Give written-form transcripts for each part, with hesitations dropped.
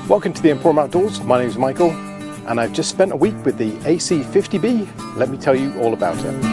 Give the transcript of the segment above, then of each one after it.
Welcome to the Emporium Outdoors. My name is Michael and I've just spent a week with the AC50B. Let me tell you all about it.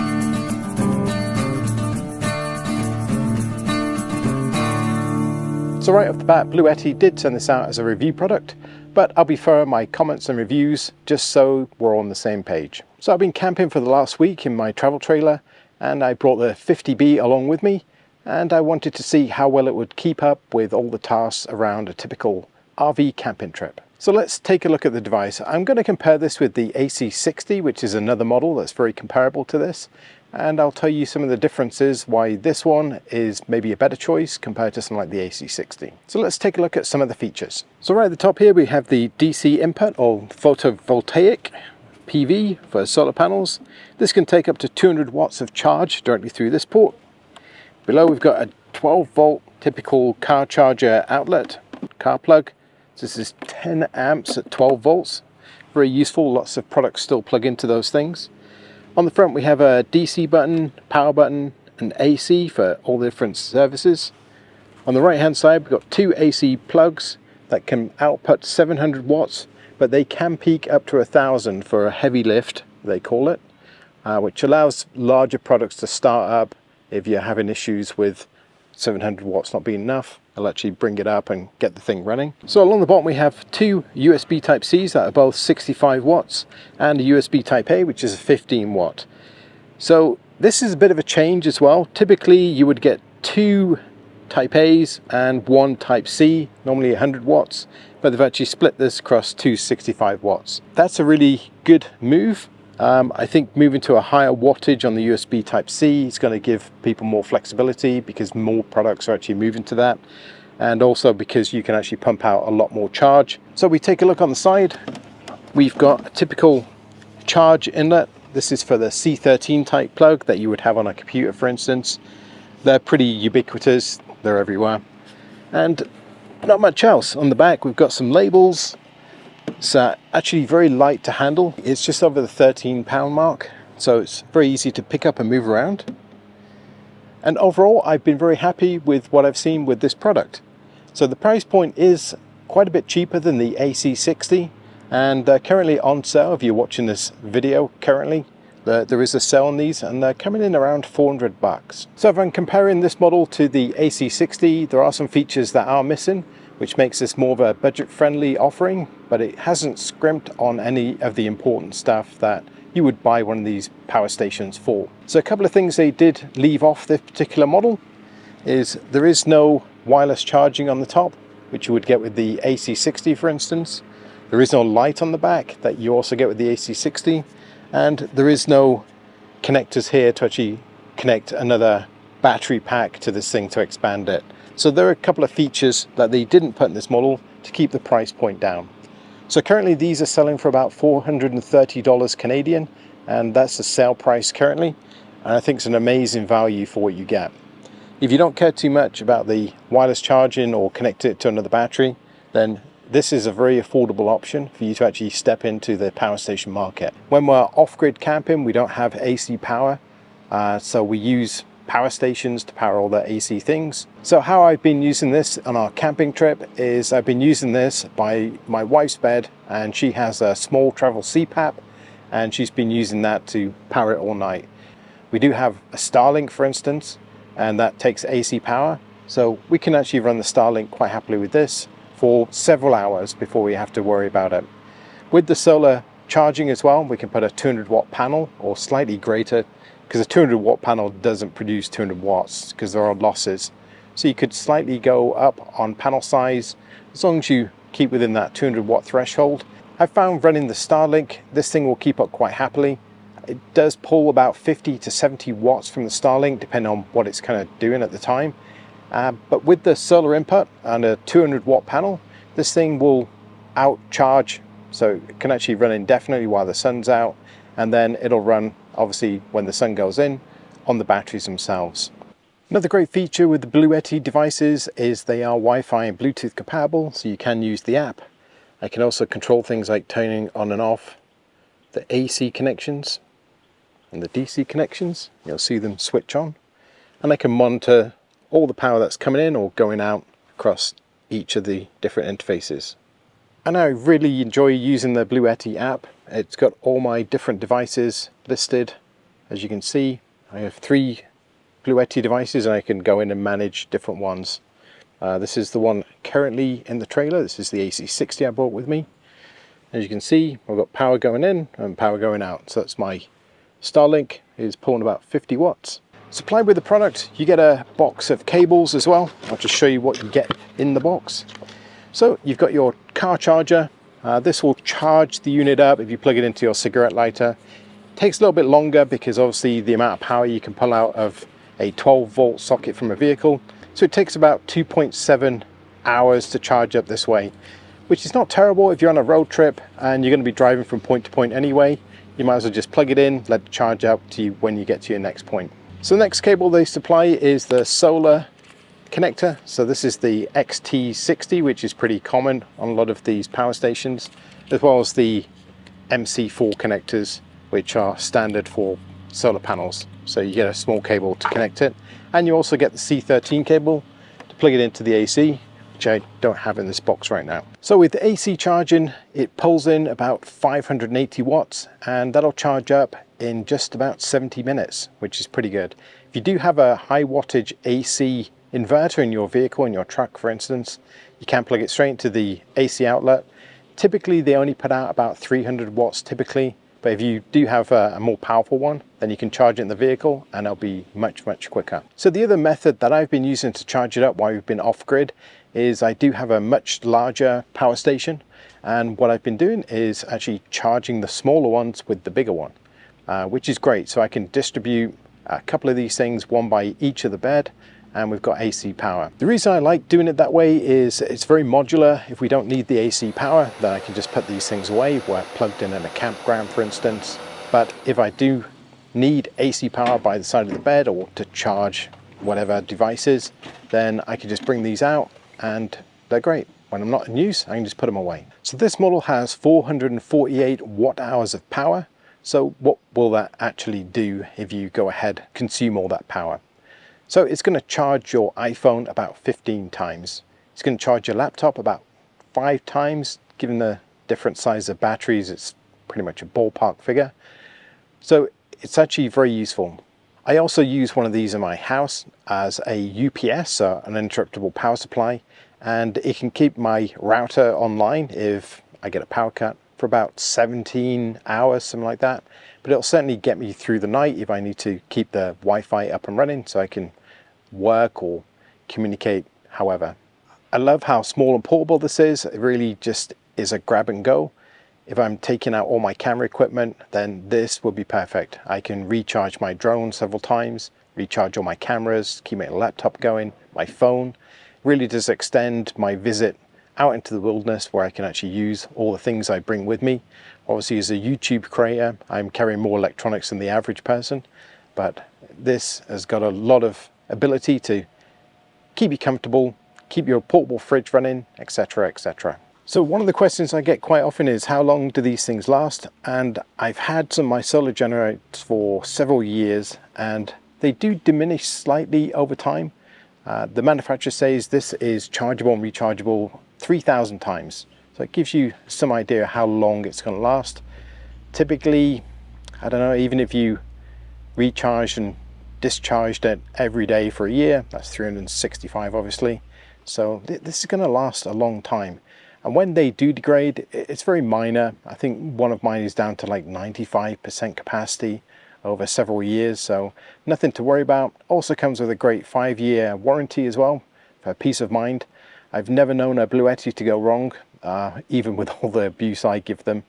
So right off the bat, Bluetti did send this out as a review product, but I'll be fair, my comments and reviews just so we're on the same page. So I've been camping for the last week in my travel trailer and I brought the 50B along with me, and I wanted to see how well it would keep up with all the tasks around a typical RV camping trip. So let's take a look at the device. I'm going to compare this with the AC60, which is another model that's very comparable to this, and I'll tell you some of the differences why this one is maybe a better choice compared to something like the AC60. So let's take a look at some of the features. So right at the top here we have the DC input, or photovoltaic PV for solar panels. This can take up to 200 watts of charge directly through this port. Below we've got a 12 volt typical car charger outlet, car plug. So this is 10 amps at 12 volts. Very useful, lots of products still plug into those things. On the front we have a DC button, power button, and AC for all the different services. On the right hand side we've got two AC plugs that can output 700 watts, but they can peak up to 1000 for a heavy lift, they call it, which allows larger products to start up if you're having issues with 700 watts not being enough. I'll actually bring it up and get the thing running. So along the bottom we have two USB Type-Cs that are both 65 watts and a USB Type-A, which is a 15 watt. So this is a bit of a change as well. Typically you would get two Type-A's and one Type-C, normally 100 watts, but they've actually split this across two 65 watts. That's a really good move. I think moving to a higher wattage on the USB Type-C is going to give people more flexibility because more products are actually moving to that, and also because you can actually pump out a lot more charge. So we take a look on the side. We've got a typical charge inlet. This is for the C13 type plug that you would have on a computer, for instance. They're pretty ubiquitous, they're everywhere. And not much else. On the back we've got some labels. It's actually very light to handle. It's just over the 13-pound mark, so it's very easy to pick up and move around. And overall I've been very happy with what I've seen with this product. So the price point is quite a bit cheaper than the AC60, and they're currently on sale. If you're watching this video currently, there is a sale on these and they're coming in around 400 bucks. So if I'm comparing this model to the AC60, there are some features that are missing, which makes this more of a budget-friendly offering, but it hasn't scrimped on any of the important stuff that you would buy one of these power stations for. So a couple of things they did leave off this particular model is there is no wireless charging on the top, which you would get with the AC60, for instance. There is no light on the back that you also get with the AC60, and there is no connectors here to actually connect another battery pack to this thing to expand it. So there are a couple of features that they didn't put in this model to keep the price point down. So currently these are selling for about $430 Canadian, and that's the sale price currently, and I think it's an amazing value for what you get. If you don't care too much about the wireless charging or connect it to another battery, then this is a very affordable option for you to actually step into the power station market. When we're off-grid camping, we don't have AC power, so we use power stations to power all the AC things. So how I've been using this on our camping trip is I've been using this by my wife's bed, and she has a small travel CPAP and she's been using that to power it all night. We do have a Starlink, for instance, and that takes AC power, so we can actually run the Starlink quite happily with this for several hours before we have to worry about it. With the solar charging as well, we can put a 200 watt panel or slightly greater, because a 200 watt panel doesn't produce 200 watts because there are losses. So you could slightly go up on panel size as long as you keep within that 200 watt threshold. I found running the Starlink, this thing will keep up quite happily. It does pull about 50 to 70 watts from the Starlink depending on what it's kind of doing at the time. But with the solar input and a 200 watt panel, this thing will outcharge, so it can actually run indefinitely while the sun's out, and then it'll run obviously when the sun goes in on the batteries themselves. Another great feature with the Bluetti devices is they are Wi-Fi and Bluetooth compatible, so you can use the app. I can also control things like turning on and off the AC connections and the DC connections. You'll see them switch on, and I can monitor all the power that's coming in or going out across each of the different interfaces. And I really enjoy using the Bluetti app. It's got all my different devices listed. As you can see, I have 3 Bluetti devices and I can go in and manage different ones. This is the one currently in the trailer. This is the AC60 I brought with me. As you can see, I've got power going in and power going out. So that's my Starlink, is pulling about 50 watts. Supplied with the product, you get a box of cables as well. I'll just show you what you get in the box. So you've got your car charger. This will charge the unit up if you plug it into your cigarette lighter. It takes a little bit longer because obviously the amount of power you can pull out of a 12-volt socket from a vehicle. So it takes about 2.7 hours to charge up this way, which is not terrible if you're on a road trip and you're going to be driving from point to point anyway. You might as well just plug it in, let it charge out to you when you get to your next point. So the next cable they supply is the solar connector. So this is the XT60, which is pretty common on a lot of these power stations, as well as the MC4 connectors, which are standard for solar panels. So you get a small cable to connect it, and you also get the C13 cable to plug it into the AC, which I don't have in this box right now. So with the AC charging, it pulls in about 580 watts, and that'll charge up in just about 70 minutes, which is pretty good. If you do have a high wattage AC inverter in your vehicle, in your truck for instance, you can plug it straight into the AC outlet. Typically they only put out about 300 watts typically, but if you do have a more powerful one, then you can charge it in the vehicle and it'll be much quicker. So the other method that I've been using to charge it up while we've been off grid is I do have a much larger power station, and what I've been doing is actually charging the smaller ones with the bigger one, which is great. So I can distribute a couple of these things, one by each of the bed, and we've got AC power. The reason I like doing it that way is it's very modular. If we don't need the AC power, then I can just put these things away where plugged in a campground for instance. But if I do need AC power by the side of the bed or to charge whatever devices, then I can just bring these out and they're great. When I'm not in use, I can just put them away. So this model has 448 watt hours of power. So what will that actually do if you go ahead, consume all that power? So it's going to charge your iPhone about 15 times. It's going to charge your laptop about 5 times. Given the different size of batteries, it's pretty much a ballpark figure. So it's actually very useful. I also use one of these in my house as a UPS, so an uninterruptible power supply, and it can keep my router online if I get a power cut for about 17 hours, something like that. But it'll certainly get me through the night if I need to keep the Wi-Fi up and running so I can work or communicate however. I love how small and portable this is. It really just is a grab and go. If I'm taking out all my camera equipment, then this will be perfect. I can recharge my drone several times, recharge all my cameras, keep my laptop going, my phone. Really does extend my visit out into the wilderness where I can actually use all the things I bring with me. Obviously as a YouTube creator, I'm carrying more electronics than the average person, but this has got a lot of ability to keep you comfortable, keep your portable fridge running, etc, etc. So one of the questions I get quite often is how long do these things last? And I've had some of my solar generators for several years and they do diminish slightly over time. The manufacturer says this is chargeable and rechargeable 3,000 times. So it gives you some idea how long it's going to last. Typically, I don't know, even if you recharged and discharged it every day for a year, that's 365 obviously. So this is going to last a long time. And when they do degrade, it's very minor. I think one of mine is down to like 95% capacity over several years, so nothing to worry about. Also comes with a great 5-year warranty as well, for peace of mind. I've never known a Bluetti to go wrong, even with all the abuse I give them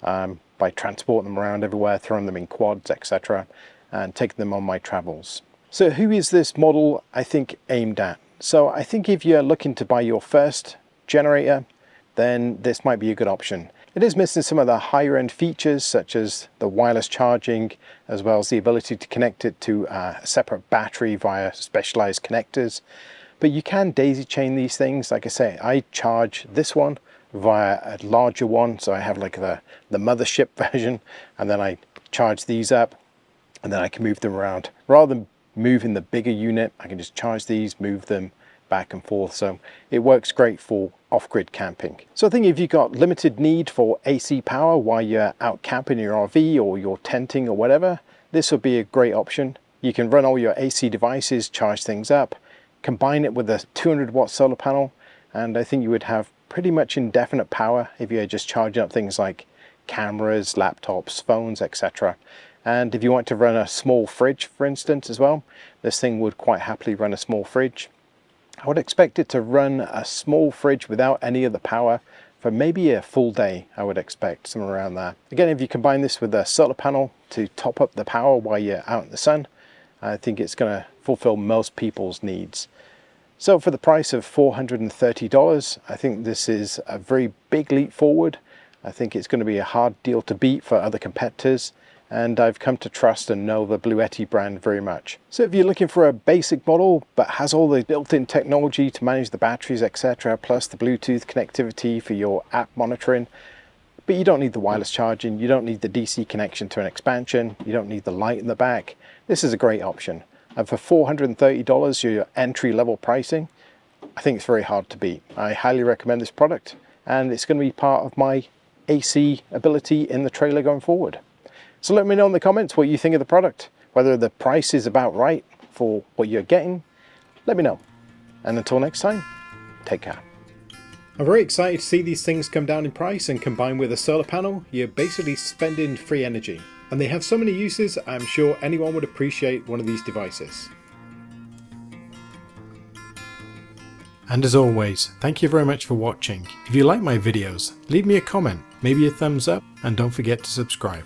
by transporting them around everywhere, throwing them in quads, etc, and taking them on my travels. So who is this model I think aimed at? So I think if you're looking to buy your first generator, then this might be a good option. It is missing some of the higher end features such as the wireless charging, as well as the ability to connect it to a separate battery via specialized connectors. But you can daisy chain these things. Like I say, I charge this one via a larger one, so I have like the mothership version, and then I charge these up and then I can move them around. Rather than moving the bigger unit, I can just charge these, move them, back and forth, so it works great for off-grid camping. So I think if you've got limited need for AC power while you're out camping in your RV or you're tenting or whatever, this would be a great option. You can run all your AC devices, charge things up, combine it with a 200-watt solar panel, and I think you would have pretty much indefinite power if you're just charging up things like cameras, laptops, phones, etc. And if you want to run a small fridge, for instance, as well, this thing would quite happily run a small fridge. I would expect it to run a small fridge without any of the power for maybe a full day. I would expect somewhere around there. Again, if you combine this with a solar panel to top up the power while you're out in the sun, I think it's going to fulfill most people's needs. So for the price of $430, I think this is a very big leap forward. I think it's going to be a hard deal to beat for other competitors, and I've come to trust and know the Bluetti brand very much. So if you're looking for a basic model but has all the built-in technology to manage the batteries, etc., plus the Bluetooth connectivity for your app monitoring, but you don't need the wireless charging, you don't need the DC connection to an expansion, you don't need the light in the back, this is a great option. And for $430, your entry-level pricing, I think it's very hard to beat. I highly recommend this product, and it's going to be part of my AC ability in the trailer going forward. So let me know in the comments what you think of the product, whether the price is about right for what you're getting. Let me know. And until next time, take care. I'm very excited to see these things come down in price, and combined with a solar panel, you're basically spending free energy. And they have so many uses, I'm sure anyone would appreciate one of these devices. And as always, thank you very much for watching. If you like my videos, leave me a comment, maybe a thumbs up, and don't forget to subscribe.